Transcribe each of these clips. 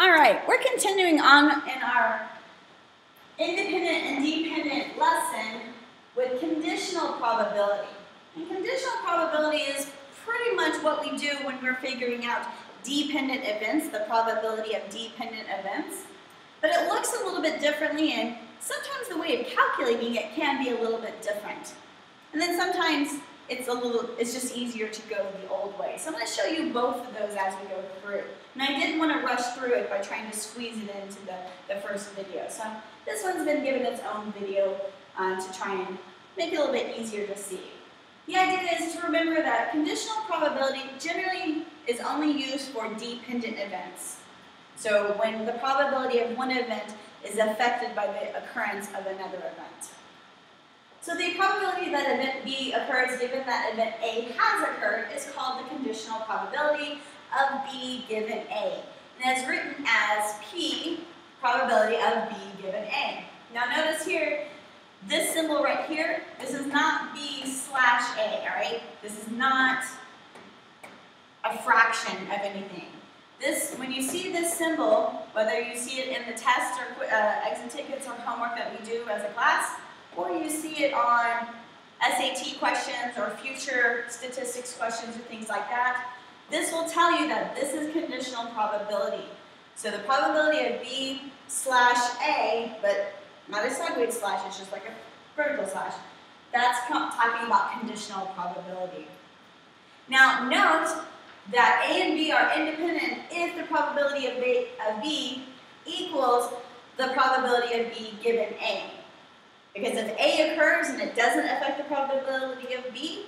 All right, we're continuing on in our independent and dependent lesson with conditional probability. And conditional probability is pretty much what we do when we're figuring out dependent events, the probability of dependent events. But it looks a little bit differently, and sometimes the way of calculating it can be a little bit different. And then sometimes it's just easier to go the old way. So I'm going to show you both of those as we go through. And I didn't want to rush through it by trying to squeeze it into the first video. So this one's been given its own video to try and make it a little bit easier to see. The idea is to remember that conditional probability generally is only used for dependent events. So when the probability of one event is affected by the occurrence of another event. So the probability that event B occurs given that event A has occurred is called the conditional probability of B given A. And it's written as P, probability of B given A. Now notice here, this symbol right here, this is not B slash A, all right? This is not a fraction of anything. This, when you see this symbol, whether you see it in the test or exit tickets or homework that we do as a class, or you see it on SAT questions or future statistics questions or things like that, this will tell you that this is conditional probability. So the probability of B slash A, but not a sideways slash, it's just like a vertical slash, that's talking about conditional probability. Now note that A and B are independent if the probability of B equals the probability of B given A. Because if A occurs and it doesn't affect the probability of B,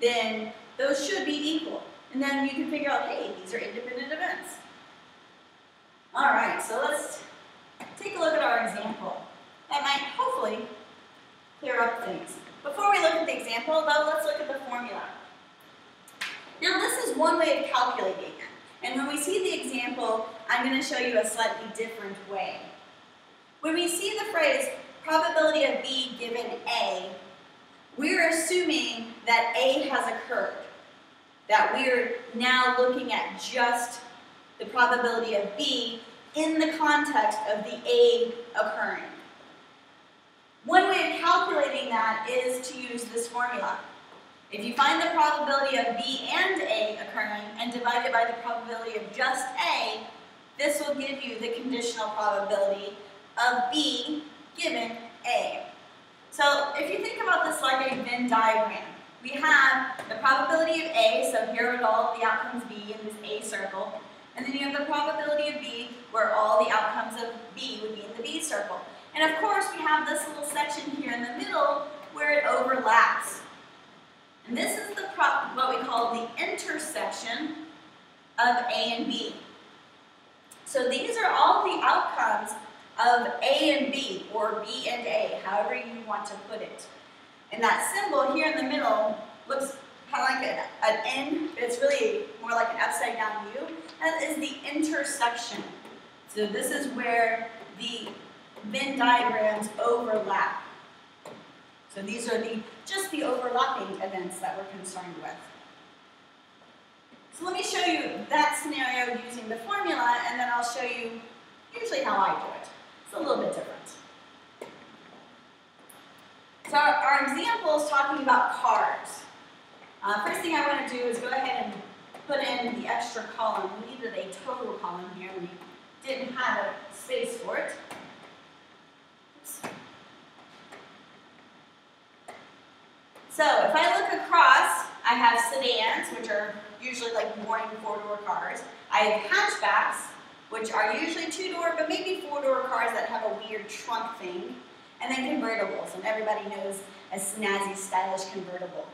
then those should be equal. And then you can figure out, hey, these are independent events. All right, so let's take a look at our example. That might hopefully clear up things. Before we look at the example, though, let's look at the formula. Now, this is one way of calculating it. And when we see the example, I'm going to show you a slightly different way. When we see the phrase, probability of B given A, we're assuming that A has occurred. That we're now looking at just the probability of B in the context of the A occurring. One way of calculating that is to use this formula. If you find the probability of B and A occurring and divide it by the probability of just A, this will give you the conditional probability of B given A. So if you think about this like a Venn diagram, we have the probability of A, so here would all the outcomes be in this A circle, and then you have the probability of B, where all the outcomes of B would be in the B circle. And of course, we have this little section here in the middle where it overlaps. And this is what we call the intersection of A and B. So these are all the outcomes of A and B, or B and A, however you want to put it. And that symbol here in the middle looks kind of like an N, but it's really more like an upside down U. That is the intersection. So this is where the Venn diagrams overlap. So these are just the overlapping events that we're concerned with. So let me show you that scenario using the formula, and then I'll show you usually how I do it. It's a little bit different. So our example is talking about cars. First thing I want to do is go ahead and put in the extra column. We needed a total column here. We didn't have a space for it. Oops. So if I look across, I have sedans, which are usually like boring four-door cars. I have hatchbacks, which are usually two-door, but maybe four-door cars that have a weird trunk thing. And then convertibles, and everybody knows a snazzy, stylish convertible.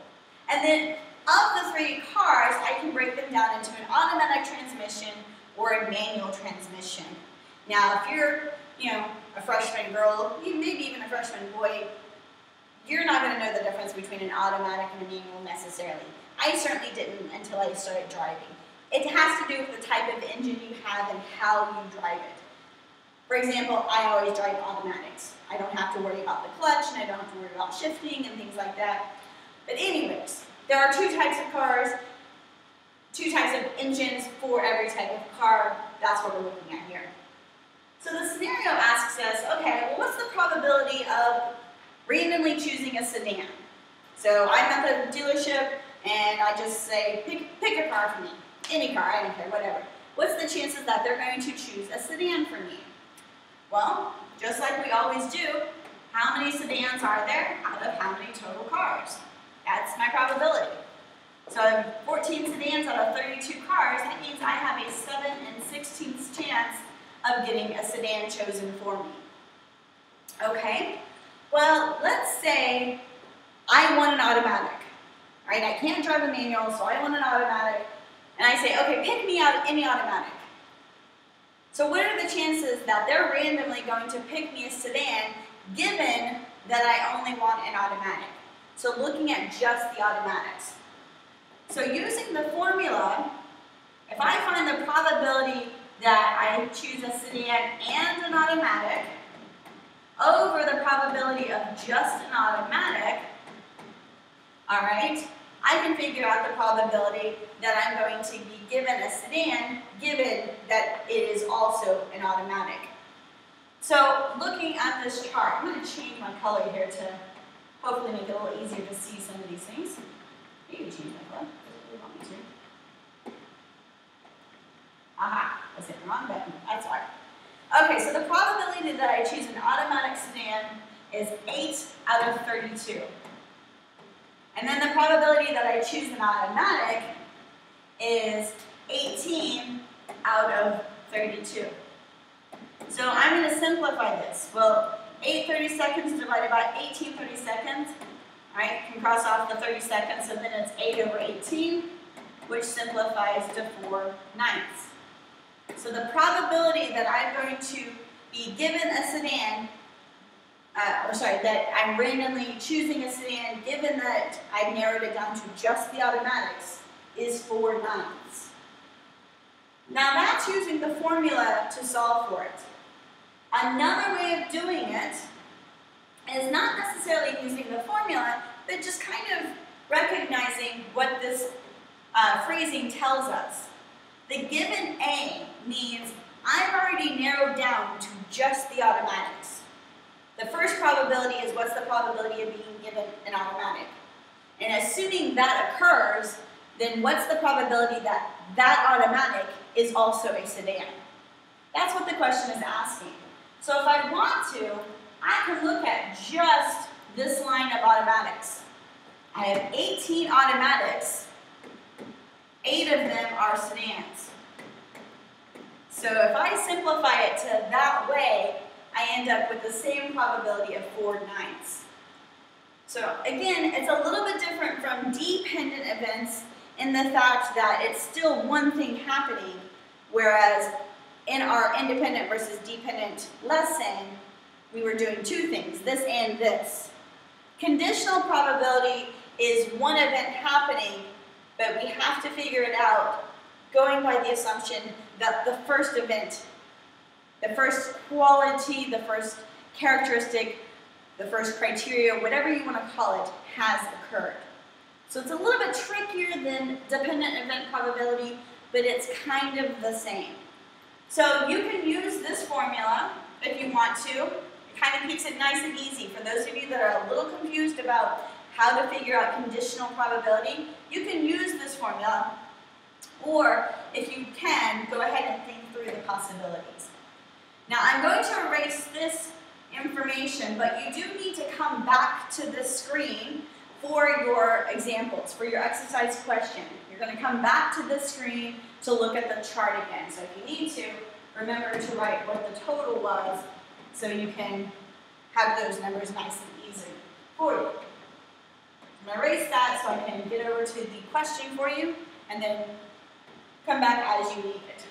And then of the three cars, I can break them down into an automatic transmission or a manual transmission. Now, if you're, a freshman girl, maybe even a freshman boy, you're not going to know the difference between an automatic and a manual necessarily. I certainly didn't until I started driving. It has to do with the type of engine you have and how you drive it. For example, I always drive automatics. I don't have to worry about the clutch, and I don't have to worry about shifting and things like that. But anyways, there are two types of cars. two types of engines for every type of car. That's what we're looking at here. So the scenario asks us, okay, well, what's the probability of randomly choosing a sedan? So I'm at the dealership and I just say, pick a car for me. Any car, I don't care, whatever. What's the chances that they're going to choose a sedan for me? Well, just like we always do, how many sedans are there out of how many total cars? That's my probability. So I have 14 sedans out of 32 cars. That means I have a 7 16th chance of getting a sedan chosen for me. Okay, well, let's say I want an automatic, right? I can't drive a manual, so I want an automatic. And I say, okay, pick me out any automatic. So what are the chances that they're randomly going to pick me a sedan given that I only want an automatic? So looking at just the automatics. So using the formula, if I find the probability that I choose a sedan and an automatic over the probability of just an automatic, all right, I can figure out the probability that I'm going to be given a sedan given that it is also an automatic. So looking at this chart, I'm going to change my color here to hopefully make it a little easier to see some of these things. You can change my color if you want me to. Aha, I hit the wrong button. That's why. Okay, so the probability that I choose an automatic sedan is 8 out of 32. And then the probability that I choose an automatic is 18 out of 32. So I'm going to simplify this. Well, 8 30-seconds divided by 18 30-seconds, right, can cross off the 30 seconds, so then it's 8 over 18, which simplifies to 4/9. So the probability that I'm going to be given a sedan, that I'm randomly choosing a sedan given that I've narrowed it down to just the automatics is 4/9. Now that's using the formula to solve for it. Another way of doing it is not necessarily using the formula, but just kind of recognizing what this phrasing tells us. The given A means I've already narrowed down to just the automatics. The first probability is what's the probability of being given an automatic. And assuming that occurs, then what's the probability that that automatic is also a sedan? That's what the question is asking. So if I want to, I can look at just this line of automatics. I have 18 automatics, 8 of them are sedans. So if I simplify it to that way, I end up with the same probability of 4/9. So again, it's a little bit different from dependent events in the fact that it's still one thing happening, whereas in our independent versus dependent lesson, we were doing two things, this and this. Conditional probability is one event happening, but we have to figure it out going by the assumption that the first event, the first quality, the first characteristic, the first criteria, whatever you want to call it, has occurred. So it's a little bit trickier than dependent event probability, but it's kind of the same. So you can use this formula if you want to. It kind of keeps it nice and easy. For those of you that are a little confused about how to figure out conditional probability, you can use this formula. Or if you can, go ahead and think through the possibilities. Now I'm going to erase this information, but you do need to come back to this screen for your examples, for your exercise question. You're going to come back to this screen to look at the chart again. So if you need to, remember to write what the total was so you can have those numbers nice and easy for you. I'm going to erase that so I can get over to the question for you and then come back as you need it.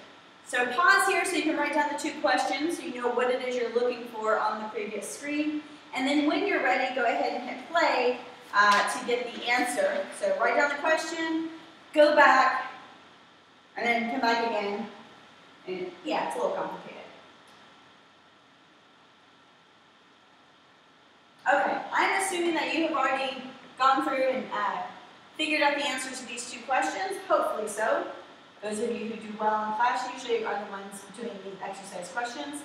So pause here so you can write down the 2 questions so you know what it is you're looking for on the previous screen. And then when you're ready, go ahead and hit play to get the answer. So write down the question, go back, and then come back again. And yeah, it's a little complicated. Okay, I'm assuming that you have already gone through and figured out the answers to these two questions? Hopefully so. Those of you who do well in class usually are the ones doing the exercise questions.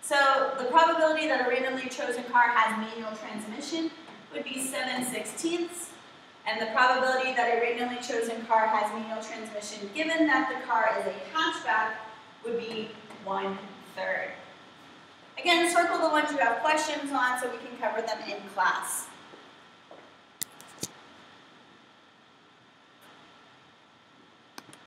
So the probability that a randomly chosen car has manual transmission would be 7/16, and the probability that a randomly chosen car has manual transmission, given that the car is a hatchback, would be 1/3. Again, circle the ones you have questions on so we can cover them in class.